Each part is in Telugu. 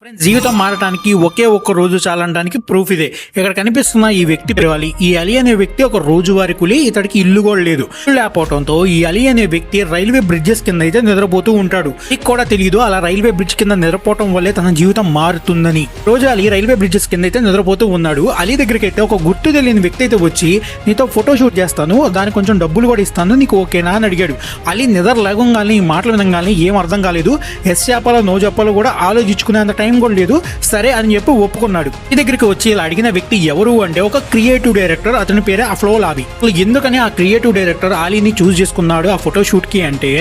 ఫ్రెండ్స్, జీవితం మారటానికి ఒకే ఒక్క రోజు చాలనడానికి ప్రూఫ్ ఇదే. ఇక్కడ కనిపిస్తున్న ఈ వ్యక్తి అలీ. ఈ అలీ అనే వ్యక్తి ఒక రోజువారీ కూలి. ఇతడికి ఇల్లు కూడా లేదు. లేకపోవడంతో ఈ అలీ అనే వ్యక్తి రైల్వే బ్రిడ్జెస్ కింద అయితే నిద్రపోతూ ఉంటాడు. నీకు కూడా తెలియదు అలా రైల్వే బ్రిడ్జ్ కింద నిద్రపోవడం వల్లే తన జీవితం మారుతుందని. రోజు అలీ రైల్వే బ్రిడ్జెస్ కింద అయితే నిద్రపోతూ ఉన్నాడు. అలీ దగ్గరికి అయితే ఒక గుర్తు తెలియని వ్యక్తి అయితే వచ్చి, నీతో ఫోటో షూట్ చేస్తాను, దానికి కొంచెం డబ్బులు కూడా ఇస్తాను, నీకు ఓకేనా అని అడిగాడు. అలీ నిద్ర లేగంగానే ఈ మాటలు వినగానే ఏం అర్థం కాలేదు. ఎస్ చెప్పాలో నో చెప్పాలో కూడా ఆలోచించుకునేంత టైం కూడా లేదు. సరే అని చెప్పి ఒప్పుకున్నాడు. ఈ దగ్గరికి వచ్చి ఇలా అడిగిన వ్యక్తి ఎవరు అంటే ఒక క్రియేటివ్ డైరెక్టర్. అతని పేరే అఫ్లోల్ ఆబీ. ఎందుకని ఆ క్రియేటివ్ డైరెక్టర్ అలీని చూస్ చేసుకున్నాడు ఆ ఫోటో షూట్ కి అంటే,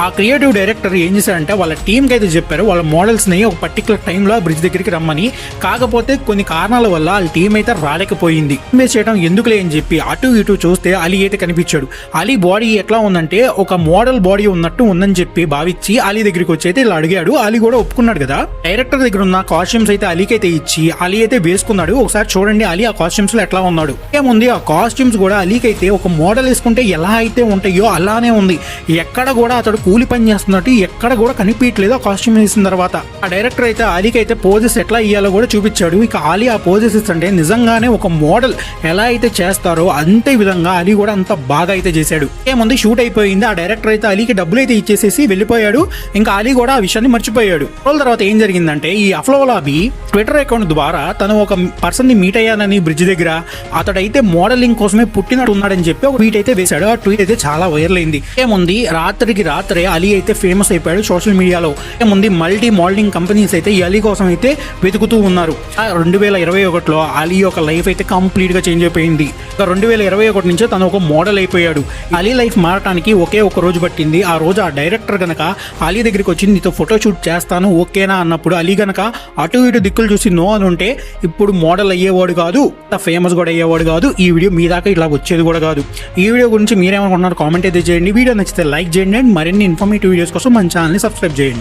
ఆ క్రియేటివ్ డైరెక్టర్ ఏం చేశాడంటే వాళ్ళ టీమ్ కి అయితే చెప్పారు వాళ్ళ మోడల్స్ ని ఒక పర్టికులర్ టైంలో బ్రిడ్జ్ దగ్గరికి రమ్మని. కాకపోతే కొన్ని కారణాల వల్ల వాళ్ళ టీం అయితే రాలేకపోయింది. ఇన్వెస్ట్ చేయడం ఎందుకులే అని చెప్పి అటు ఇటు చూస్తే అలీ అయితే కనిపించాడు. అలీ బాడీ ఎట్లా ఉందంటే ఒక మోడల్ బాడీ ఉన్నట్టు ఉందని చెప్పి భావించి అలీ దగ్గరికి వచ్చి అయితే ఇలా అడిగాడు. అలీ కూడా ఒప్పుకున్నాడు కదా. డైరెక్టర్ దగ్గర ఉన్న కాస్ట్యూమ్స్ అయితే అలీకి అయితే ఇచ్చి అలీ అయితే వేసుకున్నాడు. ఒకసారి చూడండి అలీ ఆ కాస్ట్యూమ్స్ లో ఎట్లా ఉన్నాడు. ఏముంది ఆ కాస్ట్యూమ్స్ కూడా అలీకి అయితే ఒక మోడల్ వేసుకుంటే ఎలా అయితే ఉంటాయో అలానే ఉంది. ఎక్కడ కూడా అతడు కూలి పని చేస్తున్నట్టు ఎక్కడ కూడా కనిపించలేదు ఆ కాస్ట్యూమ్ వేసిన తర్వాత. ఆ డైరెక్టర్ అయితే అలీకి అయితే పోజెస్ ఎట్లా ఇయ్యాలో కూడా చూపించాడు. ఇక అలీ ఆ పోజెస్ ఇస్తుంటే నిజంగానే ఒక మోడల్ ఎలా అయితే చేస్తారో అంతే విధంగా అలీ కూడా అంత బాగా అయితే చేశాడు. ఏముంది షూట్ అయిపోయింది. ఆ డైరెక్టర్ అయితే అలీకి డబ్బులు అయితే ఇచ్చేసేసి వెళ్ళిపోయాడు. ఇంకా అలీ కూడా ఆ విషయాన్ని మర్చిపోయాడు. తర్వాత ఏం జరిగిందంటే ఈ అఫ్లోల్ ఆబీ ట్విట్టర్ అకౌంట్ ద్వారా తను ఒక పర్సన్ ని మీట్ అయ్యానని బ్రిడ్జ్ దగ్గర, అతడైతే మోడలింగ్ కోసమే పుట్టినట్టు ఉన్నాడని చెప్పి ఒక ట్వీట్ అయితే వేశాడు. ఆ ట్వీట్ అయితే చాలా వైరల్ అయింది. ఏముంది రాత్రికి రాత్రే అలీ అయితే ఫేమస్ అయిపోయాడు సోషల్ మీడియాలో. ఏముంది మల్టీ మోడలింగ్ కంపెనీస్ అయితే ఈ అలీ కోసం అయితే వెతుకుతూ ఉన్నారు. 2021లో అలీ యొక్క లైఫ్ అయితే కంప్లీట్ గా చేంజ్ అయిపోయింది. 2021 నుంచే తను ఒక మోడల్ అయిపోయాడు. అలీ లైఫ్ మారటానికి ఒకే ఒక రోజు పట్టింది. ఆ రోజు ఆ డైరెక్టర్ గనక అలీ దగ్గరికి వచ్చి నీతో ఫోటో షూట్ చేస్తాను ఓకేనా అన్నప్పుడు అలీ గనక అటు ఇటు దిక్కులు చూసి నో అని ఉంటే ఇప్పుడు మోడల్ అయ్యేవాడు కాదు, ఫేమస్ కూడా అయ్యేవాడు కాదు. ఈ వీడియో మీ దాకా ఇట్లా వచ్చేది కూడా కాదు. ఈ వీడియో గురించి మీరేమనుకుంటున్నారు కామెంట్ అయితే చేయండి. వీడియో నచ్చితే లైక్ చేయండి అండ్ మరిన్ని ఇన్ఫర్మేటివ్ వీడియోస్ కోసం మన ఛానల్ని సబ్స్క్రైబ్ చేయండి.